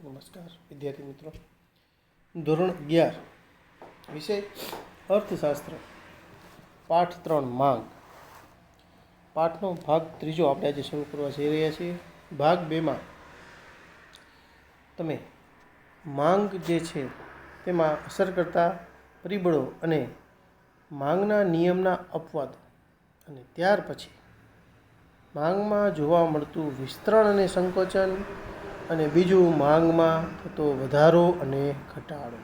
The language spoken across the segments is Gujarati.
નમસ્કાર વિદ્યાર્થી મિત્રો. ધોરણ 11 વિષય અર્થશાસ્ત્ર, પાઠ 3 માંગ. પાઠનો ભાગ ત્રીજો આપણે આજે શરૂ કરવા જઈ રહ્યા છીએ. ભાગ 2માં તમે માંગ જે છે તેમાં અસર કરતા પરિબળો અને માંગના નિયમના અપવાદો અને ત્યાર પછી માંગમાં જોવા મળતું વિસ્તરણ અને સંકોચન અને બીજું માંગમાં થતો વધારો અને ઘટાડો,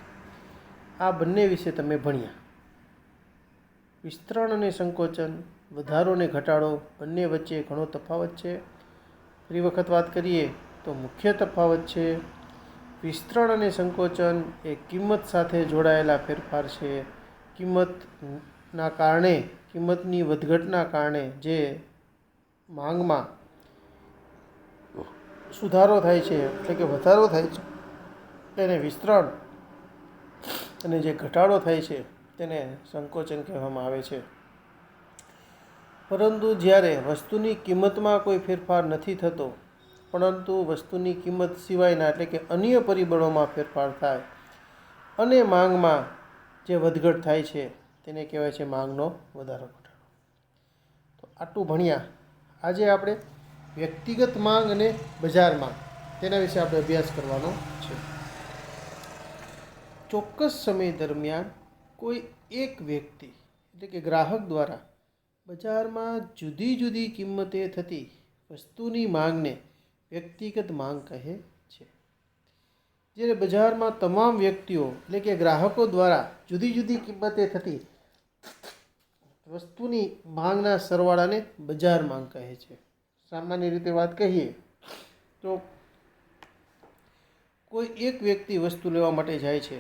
આ બંને વિશે તમે ભણ્યા. વિસ્તરણ અને સંકોચન, વધારો અને ઘટાડો બંને વચ્ચે ઘણો તફાવત છે. ફરી વખત વાત કરીએ તો મુખ્ય તફાવત છે વિસ્તરણ અને સંકોચન એ કિંમત સાથે જોડાયેલા ફેરફાર છે. કિંમતના કારણે, કિંમતની વધઘટના કારણે જે માંગમાં સુધારો થાય છે એટલે કે વધારો થાય છે તેને વિસ્તરણ, અને જે ઘટાડો થાય છે તેને સંકોચન કહેવામાં આવે છે. પરંતુ જ્યારે વસ્તુની કિંમતમાં કોઈ ફેરફાર નથી થતો, પરંતુ વસ્તુની કિંમત સિવાયના એટલે કે અન્ય પરિબળોમાં ફેરફાર થાય અને માંગમાં જે વધઘટ થાય છે તેને કહેવાય છે માંગનો વધારો ઘટાડો. તો આટલું ભણ્યા. આજે આપણે વ્યક્તિગત માંગ અને બજાર માંગ તેના વિશે આપણે અભ્યાસ કરવાનો છે. ચોક્કસ સમય દરમિયાન કોઈ એક વ્યક્તિ એટલે કે ગ્રાહક દ્વારા બજારમાં જુદી જુદી કિંમતે થતી વસ્તુની માંગને વ્યક્તિગત માંગ કહે છે. જ્યારે બજારમાં તમામ વ્યક્તિઓ એટલે કે ગ્રાહકો દ્વારા જુદી જુદી કિંમતે થતી વસ્તુની માંગના સરવાળાને બજાર માંગ કહે છે. સામાન્ય રીતે વાત કહીએ તો કોઈ એક વ્યક્તિ વસ્તુ લેવા માટે જાય છે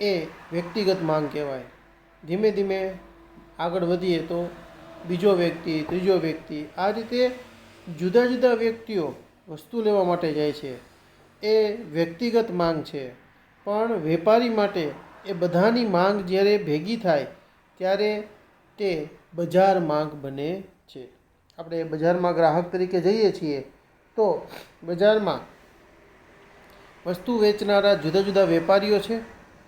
એ વ્યક્તિગત માંગ કહેવાય. ધીમે ધીમે આગળ વધીએ તો બીજો વ્યક્તિ, ત્રીજો વ્યક્તિ, આ રીતે જુદા જુદા વ્યક્તિઓ વસ્તુ લેવા માટે જાય છે એ વ્યક્તિગત માંગ છે. પણ વેપારી માટે એ બધાની માંગ જ્યારે ભેગી થાય ત્યારે તે બજાર માંગ બને છે. આપણે બજારમાં ગ્રાહક તરીકે જઈએ છીએ તો બજારમાં વસ્તુ વેચનારા જુદા જુદા વેપારીઓ છે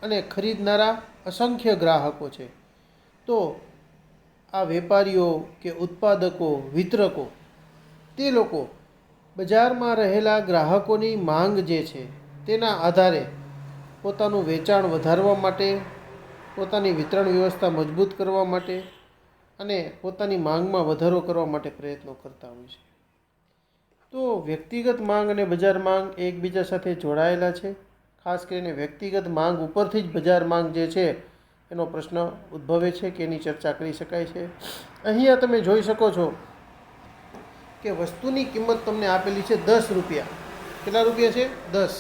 અને ખરીદનારા અસંખ્ય ગ્રાહકો છે. તો આ વેપારીઓ કે ઉત્પાદકો, વિતરકો, તે લોકો બજારમાં રહેલા ગ્રાહકોની માંગ જે છે તેના આધારે પોતાનું વેચાણ વધારવા માટે, પોતાની વિતરણ વ્યવસ્થા મજબૂત કરવા માટે અને પોતાની માંગમાં વધારો કરવા માટે પ્રયત્નો કરતા હોય છે. તો વ્યક્તિગત માંગ અને બજાર માંગ એકબીજા સાથે જોડાયેલા છે. ખાસ કરીને વ્યક્તિગત માંગ ઉપરથી જ બજાર માંગ જે છે એનો પ્રશ્ન ઉદ્ભવે છે કે એની ચર્ચા કરી શકાય છે. અહીંયા તમે જોઈ શકો છો કે વસ્તુની કિંમત તમને આપેલી છે 10 રૂપિયા. કેટલા રૂપિયા છે? 10.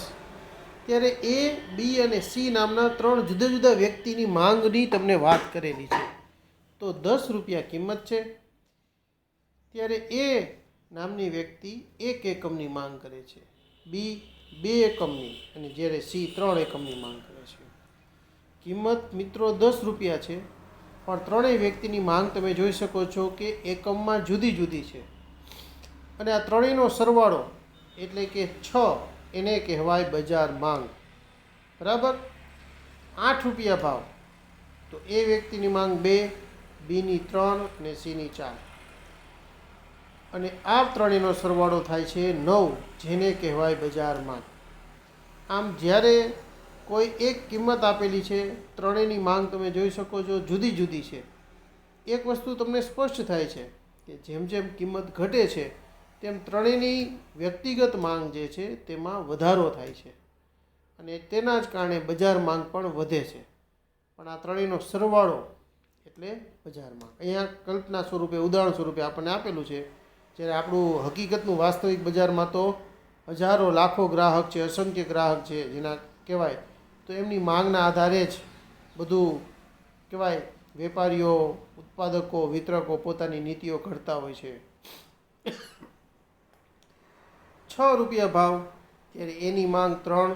ત્યારે એ, બી અને સી નામના 3 જુદા જુદા વ્યક્તિની માંગની તમને વાત કરેલી છે. તો 10 રૂપિયા કિંમત છે. ત્યારે એ નામની વ્યક્તિ 1 એકમની માંગ કરે છે, બી 2 એકમની અને જ્યારે સી 3 એકમની માંગ કરે છે. કિંમત મિત્રો 10 રૂપિયા છે, પણ ત્રણેય વ્યક્તિની માંગ તમે જોઈ શકો છો કે એકમમાં જુદી જુદી છે. અને આ ત્રણેયનો સરવાળો એટલે કે 6 એને કહેવાય બજાર માંગ. બરાબર. 8 રૂપિયા ભાવ, તો એ વ્યક્તિની માંગ 2, બીની 3 અને સીની 4. અને આ ત્રણેયનો સરવાળો થાય છે 9, જેને કહેવાય બજાર માંગ. આમ જ્યારે કોઈ એક કિંમત આપેલી છે, ત્રણેયની માંગ તમે જોઈ શકો છો જુદી જુદી છે. એક વસ્તુ તમને સ્પષ્ટ થાય છે કે જેમ જેમ કિંમત ઘટે છે તેમ ત્રણેયની વ્યક્તિગત માંગ જે છે તેમાં વધારો થાય છે અને તેના જ કારણે બજાર માંગ પણ વધે છે. પણ આ ત્રણેયનો સરવાળો એટલે બજાર માંગ. અહીંયા કલ્પના સ્વરૂપે, ઉદાહરણ સ્વરૂપે આપણને આપેલું છે. જ્યારે આપણું હકીકતનું વાસ્તવિક બજારમાં તો હજારો લાખો ગ્રાહક છે, અસંખ્ય ગ્રાહક છે જેના કહેવાય, તો એમની માંગના આધારે જ બધું કહેવાય વેપારીઓ, ઉત્પાદકો, વિતરકો પોતાની નીતિઓ ઘડતા હોય છે. 6 રૂપિયા ભાવ, ત્યારે એની માંગ 3,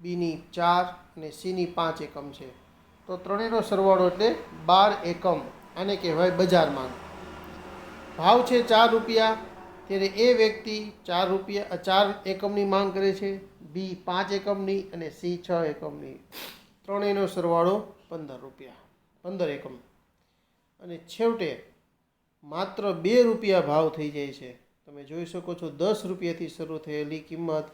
બીની 4 અને સીની 5 એકમ છે. તો ત્રણેયનો સરવાળો એટલે 12 એકમ, આને કહેવાય બજાર માંગ. ભાવ છે 4 રૂપિયા, ત્યારે એ વ્યક્તિ 4 એકમની માંગ કરે છે, બી 5 એકમની અને સી 6 એકમની. ત્રણેયનો સરવાળો 15 રૂપિયા, 15 એકમ. અને છેવટે માત્ર 2 રૂપિયા ભાવ થઈ જાય છે. તમે જોઈ શકો છો 10 રૂપિયાથી શરૂ થયેલી કિંમત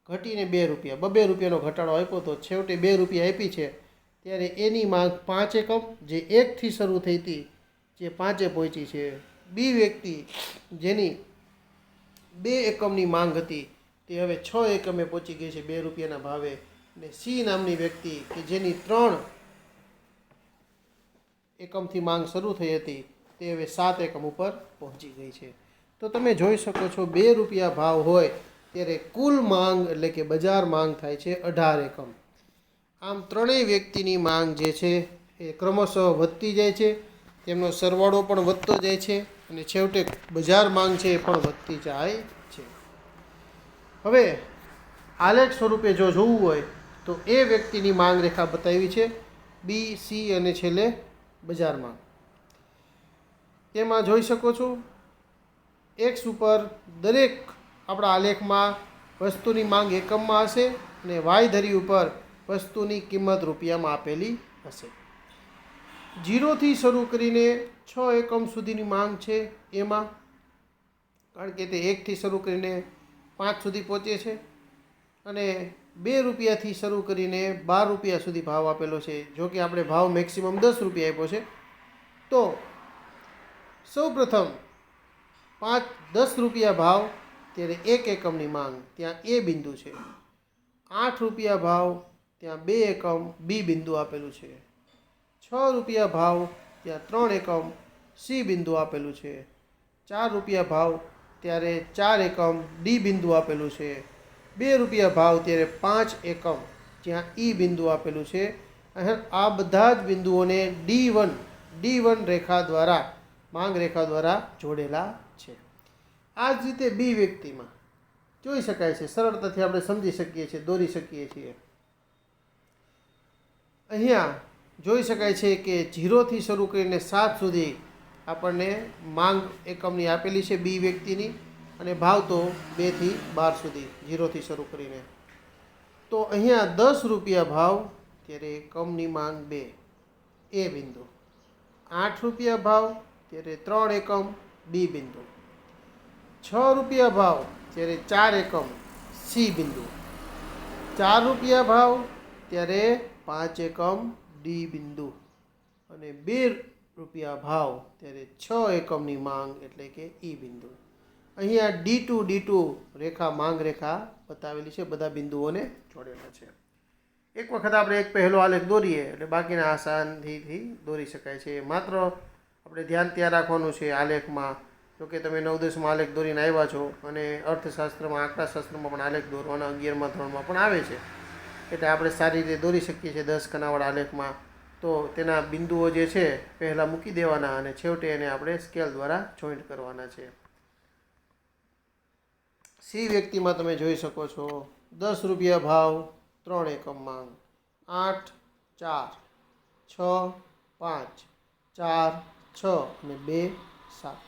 ઘટીને 2 રૂપિયા, 2 રૂપિયાનો ઘટાડો આપ્યો તો છેવટે 2 રૂપિયા આપી છે. ત્યારે એની માંગ 5 એકમ, જે 1થી શરૂ થઈ હતી, જે 5એ પહોંચી છે. બી વ્યક્તિ જેની 2 એકમની માંગ હતી તે હવે 6 એકમે પહોંચી ગઈ છે 2 રૂપિયાના ભાવે. અને સી નામની વ્યક્તિ કે જેની 3 એકમથી માંગ શરૂ થઈ હતી તે હવે 7 એકમ ઉપર પહોંચી ગઈ છે. તો તમે જોઈ શકો છો 2 રૂપિયા ભાવ હોય ત્યારે કુલ માંગ એટલે કે બજાર માંગ થાય છે 18 એકમ. આમ ત્રણેય વ્યક્તિની માંગ જે છે એ ક્રમશઃ વધતી જાય છે, તેમનો સરવાળો પણ વધતો જાય છે અને છેવટે બજાર માંગ છે એ પણ વધતી જાય છે. હવે આલેખ સ્વરૂપે જો જોવું હોય તો એ વ્યક્તિની માંગ રેખા બતાવી છે, બી, સી અને છેલ્લે બજાર માંગ. તેમાં જોઈ શકો છો એક્સ ઉપર દરેક આપણા આલેખમાં વસ્તુની માંગ એકમમાં હશે અને વાય ધરી ઉપર વસ્તુની કિંમત રૂપિયામાં આપેલી હશે. 0થી શરૂ કરીને 6 એકમ સુધીની માંગ છે એમાં, કારણ કે તે 1થી શરૂ કરીને 5 સુધી પહોંચે છે અને 2 રૂપિયાથી શરૂ કરીને 12 રૂપિયા સુધી ભાવ આપેલો છે. જો કે આપણે ભાવ મેક્સિમમ 10 રૂપિયા આપ્યો છે. તો સૌપ્રથમ 10 રૂપિયા ભાવ ત્યારે 1 એકમની માંગ ત્યાં એ બિંદુ છે. 8 રૂપિયા ભાવ ત્યાં 2 એકમ બી બિંદુ આપેલું છે. 6 રૂપિયા ભાવ ત્યાં 3 એકમ સી બિંદુ આપેલું છે. 4 રૂપિયા ભાવ ત્યારે 4 એકમ ડી બિંદુ આપેલું છે. 2 રૂપિયા ભાવ ત્યારે 5 એકમ જ્યાં ઈ બિંદુ આપેલું છે. આ બધા જ બિંદુઓને ડી1 રેખા દ્વારા, માંગ રેખા દ્વારા જોડેલા છે. આ જ રીતે બી વ્યક્તિમાં જોઈ શકાય છે, સરળતાથી આપણે સમજી શકીએ છીએ, દોરી શકીએ છીએ. અહીંયા જોઈ શકાય છે કે 0થી શરૂ કરીને 7 સુધી આપણને માંગ એકમની આપેલી છે બી વ્યક્તિની, અને ભાવ તો 2થી 12 સુધી 0થી શરૂ કરીને. તો અહીંયા 10 રૂપિયા ભાવ ત્યારે એકમની માંગ 2 એ બિંદુ. 8 રૂપિયા ભાવ ત્યારે 3 એકમ બી બિંદુ. 6 રૂપિયા ભાવ ત્યારે 4 એકમ સી બિંદુ. 4 રૂપિયા ભાવ ત્યારે 5 એકમ ડી બિંદુ. અને 2 રૂપિયા ભાવ ત્યારે 6 એકમની માંગ એટલે કે ઈ બિંદુ. અહીંયા ડી2 રેખા, માંગ રેખા બતાવેલી છે, બધા બિંદુઓને જોડેલા છે. એક વખત આપણે એક પહેલો આલેખ દોરીએ એટલે બાકીના આસાનીથી દોરી શકાય છે. માત્ર આપણે ધ્યાન ત્યાં રાખવાનું છે આલેખમાં. જો કે તમે 9-10માં આલેખ દોરીને આવ્યા છો અને અર્થશાસ્ત્રમાં, આંકડાશાસ્ત્રમાં પણ આલેખ દોરવાના 11મા ધોરણમાં પણ આવે છે, એટલે આપણે સારી રીતે દોરી શકીએ છીએ 10 ખાનાવાળા આલેખમાં. તો તેના બિંદુઓ જે છે પહેલાં મૂકી દેવાના અને છેવટે એને આપણે સ્કેલ દ્વારા જોઈન્ટ કરવાના છે. સી વ્યક્તિમાં તમે જોઈ શકો છો 10 રૂપિયા ભાવ 3 એકમ માંગ, 8, 4, 6, 5, 4, 6 અને 2, 7.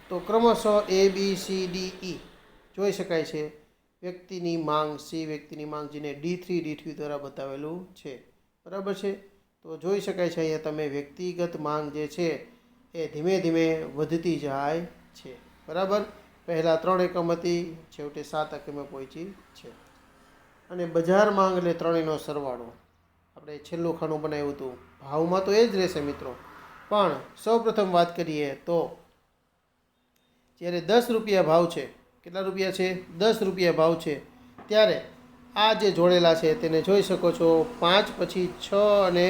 તો ક્રમશઃ એ, બી, સી, ડી, ઈ જોઈ શકાય છે વ્યક્તિની માંગ, સી વ્યક્તિની માંગ, જેને D3 દ્વારા બતાવેલું છે. બરાબર છે. તો જોઈ શકાય છે અહીંયા તમે વ્યક્તિગત માંગ જે છે એ ધીમે ધીમે વધતી જાય છે. બરાબર. પહેલાં 3 એકમ હતી, છેવટે 7 એકમે પહોંચી છે. અને બજાર માંગ એટલે ત્રણેયનો સરવાળો. આપણે છેલ્લું ખાનું બનાવ્યું હતું. ભાવમાં તો એ જ રહેશે મિત્રો, પણ સૌપ્રથમ વાત કરીએ તો જ્યારે 10 રૂપિયા ભાવ છે, કેટલા રૂપિયા છે? 10 રૂપિયા ભાવ છે, ત્યારે આ જે જોડેલા છે તેને જોઈ શકો છો. 5 પછી 6 અને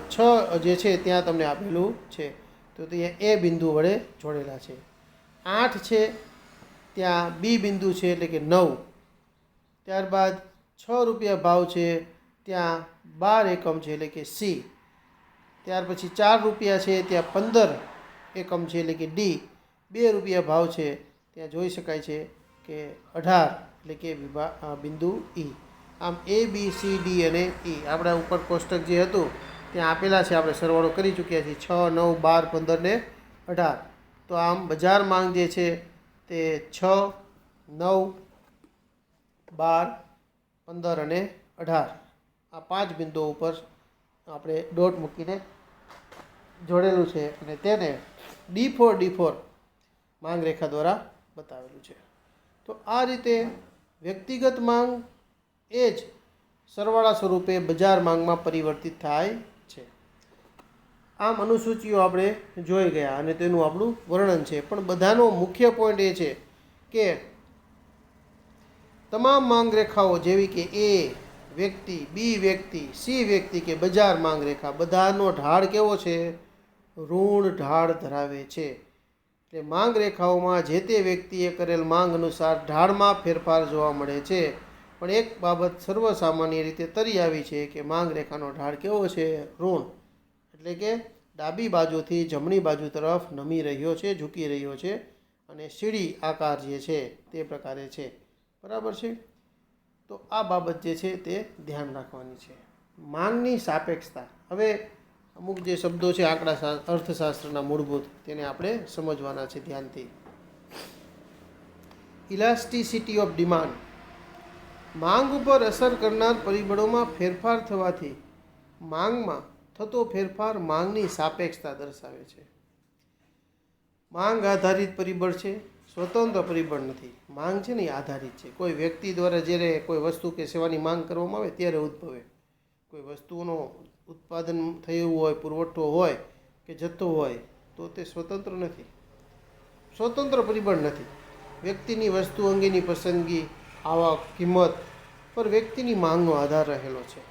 6 જે છે ત્યાં તમને આપેલું છે, તો ત્યાં એ બિંદુ વડે જોડેલા છે. 8 છે ત્યાં બી બિંદુ છે એટલે કે 9. ત્યારબાદ 6 રૂપિયા ભાવ છે ત્યાં 12 એકમ છે એટલે કે સી. ત્યાર પછી 4 રૂપિયા છે ત્યાં 15 એકમ છે એટલે કે ડી. 2 રૂપિયા ભાવ છે ત્યાં જોઈ શકાય છે કે 18 એટલે કે બિંદુ ઈ. આમ એ, બી, સી, ડી અને ઈ આપણા ઉપર કોષ્ટક જે હતું ત્યાં આપેલા છે, આપણે સરવાળો કરી ચૂક્યા છીએ. 6, 9, 12, 15 ને 18. તો આમ બજાર માંગ જે છે તે 6, 9, 12 15 અને 18 આ 5 બિંદુઓ ઉપર આપણે ડોટ મૂકીને જોડેલું છે અને તેને D4 માંગ રેખા દ્વારા બતાવેલું છે. તો આ રીતે વ્યક્તિગત માંગ એ જ સરવાળા સ્વરૂપે બજાર માંગમાં પરિવર્તિત થાય છે. આમ અનુસૂચિઓ આપણે જોઈ ગયા અને તેનું આપણું વર્ણન છે. પણ બધાનો મુખ્ય પોઈન્ટ એ છે કે તમામ માંગ રેખાઓ જેવી કે એ વ્યક્તિ, બી વ્યક્તિ, સી વ્યક્તિ કે બજાર માંગ રેખા બધાનો ઢાળ કેવો છે? ઋણ ઢાળ ધરાવે છે. એટલે માંગ રેખાઓમાં જે તે વ્યક્તિએ કરેલ માંગ અનુસાર ઢાળમાં ફેરફાર જોવા મળે છે. પણ એક બાબત સર્વસામાન્ય રીતે તરી આવી છે કે માંગ રેખાનો ઢાળ કેવો છે? ઋણ. એટલે કે ડાબી બાજુથી જમણી બાજુ તરફ નમી રહ્યો છે, ઝૂકી રહ્યો છે અને સીડી આકાર જે છે તે પ્રકારે છે. બરાબર છે? તો આ બાબત જે છે તે ધ્યાન રાખવાની છે. માંગની સાપેક્ષતા. હવે અમુક જે શબ્દો છે આંકડા અર્થશાસ્ત્રના મૂળભૂત તેને આપણે સમજવાના છે ધ્યાનથી. Elasticity of demand. માંગ ઉપર અસર કરનાર પરિબળોમાં ફેરફાર થવાથી માંગમાં થતો ફેરફાર માંગની સાપેક્ષતા દર્શાવે છે. માંગ આધારિત પરિબળ છે, સ્વતંત્ર પરિબળ નથી. માંગ છે ને એ આધારિત છે. કોઈ વ્યક્તિ દ્વારા જ્યારે કોઈ વસ્તુ કે સેવાની માંગ કરવામાં આવે ત્યારે ઉદ્ભવે. કોઈ વસ્તુનો ઉત્પાદન થયું હોય, પુરવઠો હોય કે જથ્થો હોય તો તે સ્વતંત્ર નથી, સ્વતંત્ર પરિબળ નથી. વ્યક્તિની વસ્તુ અંગેની પસંદગી, આવક, કિંમત પર વ્યક્તિની માંગનો આધાર રહેલો છે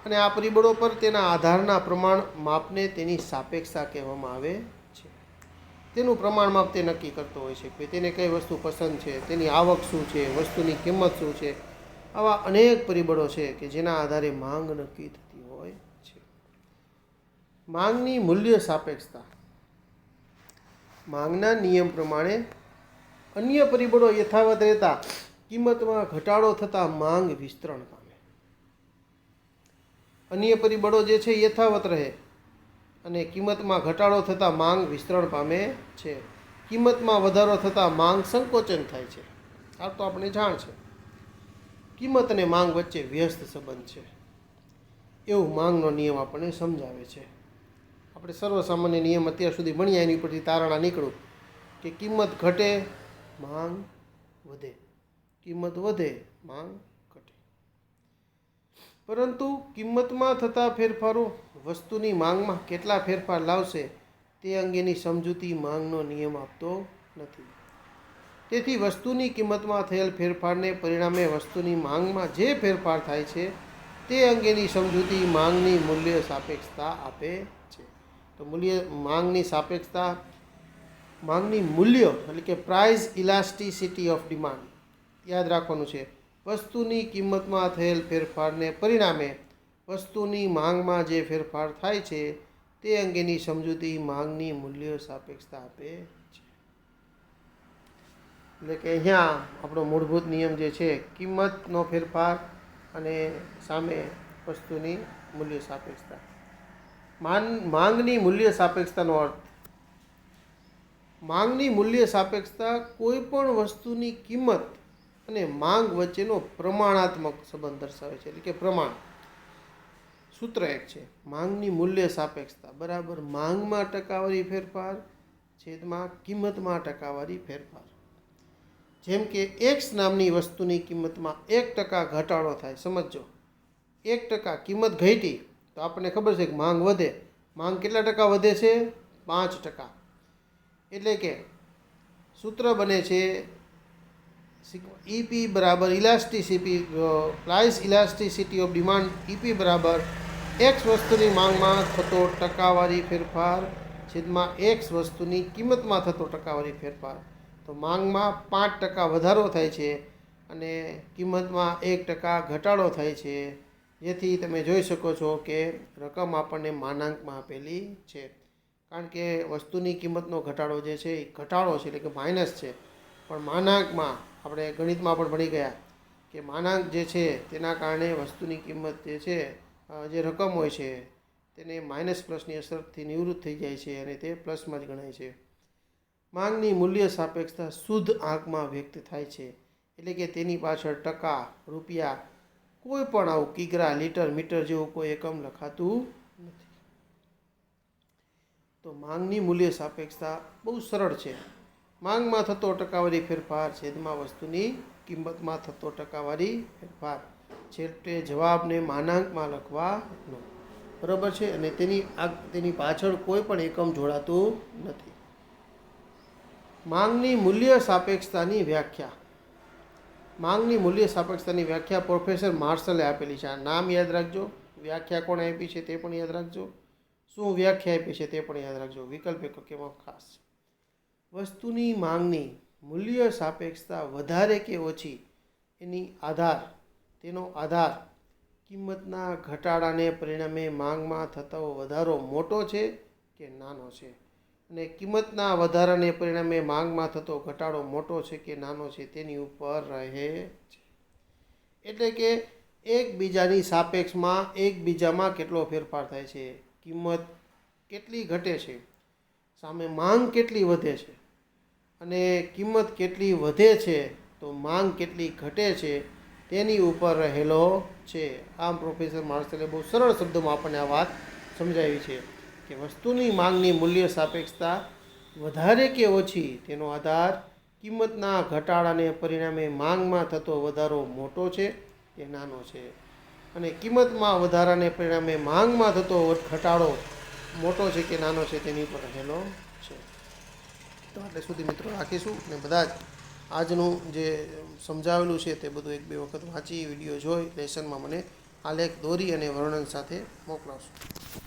અને આ પરિબળો પર તેના આધારના પ્રમાણ માપને તેની સાપેક્ષતા કહેવામાં આવે છે. તેનું પ્રમાણ માપ તે નક્કી કરતો હોય છે કે તેને કઈ વસ્તુ પસંદ છે, તેની આવક શું છે, વસ્તુની કિંમત શું છે. આવા અનેક પરિબળો છે કે જેના આધારે માંગ નક્કી થતી હોય છે. માંગની મૂલ્ય સાપેક્ષતા. માંગના નિયમ પ્રમાણે અન્ય પરિબળો યથાવત રહેતા કિંમતમાં ઘટાડો થતાં માંગ વિસ્તરણ પામે. અન્ય પરિબળો જે છે યથાવત રહે અને કિંમતમાં ઘટાડો થતાં માંગ વિસ્તરણ પામે છે. કિંમતમાં વધારો થતાં માંગ સંકોચન થાય છે. આ તો આપણે જાણ છે. કિંમત અને માંગ વચ્ચે વ્યસ્ત સંબંધ છે એવું માંગનો નિયમ આપણને સમજાવે છે. આપણે સર્વસામાન્ય નિયમ અત્યાર સુધી ભણ્યા એની પરથી તારણા નીકળું કે કિંમત ઘટે માંગ વધે, કિંમત વધે માંગ ઘટે. પરંતુ કિંમતમાં થતા ફેરફારો વસ્તુની માંગમાં કેટલા ફેરફાર લાવશે તે અંગેની સમજૂતી માંગનો નિયમ આપતો નથી. તેથી વસ્તુની કિંમતમાં થયેલ ફેરફારને પરિણામે વસ્તુની માંગમાં જે ફેરફાર થાય છે તે અંગેની સમજૂતી માંગની મૂલ્ય સાપેક્ષતા આપે છે. તો માંગની સાપેક્ષતા, માંગની મૂલ્ય એટલે કે પ્રાઇસ ઇલાસ્ટિસિટી ઓફ ડિમાન્ડ યાદ રાખવાનું છે. વસ્તુની કિંમતમાં થયેલ ફેરફારને પરિણામે વસ્તુની માંગમાં જે ફેરફાર થાય છે તે અંગેની સમજૂતી માંગની મૂલ્ય સાપેક્ષતા આપે છે. એટલે કે અહીંયા આપણો મૂળભૂત નિયમ જે છે કિંમતનો ફેરફાર અને સામે વસ્તુની મૂલ્ય સાપેક્ષતા. માંગની મૂલ્ય સાપેક્ષતાનો અર્થ. માંગની મૂલ્ય સાપેક્ષતા કોઈ પણ વસ્તુની કિંમત અને માંગ વચ્ચેનો પ્રમાણાત્મક સંબંધ દર્શાવે છે. એટલે કે પ્રમાણ. સૂત્ર એક છે માંગની મૂલ્ય સાપેક્ષતા બરાબર માંગમાં ટકાવારી ફેરફાર છેદમાં કિંમતમાં ટકાવારી ફેરફાર. જેમ કે એક્સ નામની વસ્તુની કિંમતમાં 1% ઘટાડો થાય. સમજો 1% કિંમત ઘટી તો આપણને ખબર છે કે માંગ વધે. માંગ કેટલા ટકા વધે છે? 5%. એટલે કે સૂત્ર બને છે EP બરાબર elasticity price elasticity of demand EP બરાબર એક્સ વસ્તુની માંગમાં થતો ટકાવારી ફેરફાર છેદમાં એક્સ વસ્તુની કિંમતમાં થતો ટકાવારી ફેરફાર. તો માંગમાં 5% વધારો થાય છે અને કિંમતમાં 1% ઘટાડો થાય છે. જેથી તમે જોઈ શકો છો કે રકમ આપણને માનાંકમાં આપેલી છે. કારણ કે વસ્તુની કિંમતનો ઘટાડો જે છે એ ઘટાડો છે એટલે કે માઇનસ છે. પણ માનાંકમાં આપણે ગણિતમાં પણ ભણી ગયા કે માનાંક જે છે તેના કારણે વસ્તુની કિંમત જે છે જે રકમ હોય છે તેને માઇનસ પ્લસની અસરથી નિવૃત્ત થઈ જાય છે અને તે પ્લસમાં જ ગણાય છે. માંગની મૂલ્ય સાપેક્ષતા શુદ્ધ આંકમાં વ્યક્ત થાય છે. એટલે કે તેની પાછળ ટકા, રૂપિયા, કોઈ પણ આવું કિગ્રા, લીટર, મીટર જેવું કોઈ એકમ લખાતું નથી. તો માંગની મૂલ્ય સાપેક્ષતા બહુ સરળ છે. માંગમાં થતો ટકાવારી ફેરફાર છેદમાં વસ્તુની કિંમતમાં થતો ટકાવારી ફેરફાર. છેવટે જવાબને માનાંકમાં લખવાનો. બરાબર છે. અને તેની પાછળ કોઈ પણ એકમ જોડાતું નથી. માંગની મૂલ્ય સાપેક્ષતાની વ્યાખ્યા. માંગની મૂલ્ય સાપેક્ષતાની વ્યાખ્યા પ્રોફેસર માર્શલે આપેલી છે. આ નામ યાદ રાખજો, વ્યાખ્યા કોણે આપી છે તે પણ યાદ રાખજો, શું વ્યાખ્યા આપી છે તે પણ યાદ રાખજો. વિકલ્પ એકમાં ખાસ વસ્તુની માંગની મૂલ્ય સાપેક્ષતા વધારે કે ઓછી તેનો આધાર કિંમતના ઘટાડાને પરિણામે માંગમાં થતો વધારો મોટો છે કે નાનો છે, અને કિંમતના વધારાને પરિણામે માંગમાં થતો ઘટાડો મોટો છે કે નાનો છે તેની ઉપર રહે છે. એટલે કે એકબીજાની સાપેક્ષમાં એકબીજામાં કેટલો ફેરફાર થાય છે, કિંમત કેટલી ઘટે છે સામે માંગ કેટલી વધે છે, અને કિંમત કેટલી વધે છે તો માંગ કેટલી ઘટે છે તેની ઉપર રહેલો છે. આમ પ્રોફેસર માર્શલે બહુ સરળ શબ્દોમાં આપણને આ વાત સમજાવી છે કે વસ્તુની માંગની મૂલ્ય સાપેક્ષતા વધારે કે ઓછી તેનો આધાર કિંમતના ઘટાડાને પરિણામે માંગમાં થતો વધારો મોટો છે કે નાનો છે, અને કિંમતમાં વધારાને પરિણામે માંગમાં થતો ઘટાડો મોટો છે કે નાનો છે તેની પર રહેલો છે. તો આટલે સુધી મિત્રો રાખીશું, અને બધા જ આજનું જે સમજાવેલું છે તે બધું 1-2 વખત વાંચી, વિડીયો જોઈ, લેસનમાં મને આલેખ દોરી અને વર્ણન સાથે મોકલાવશું.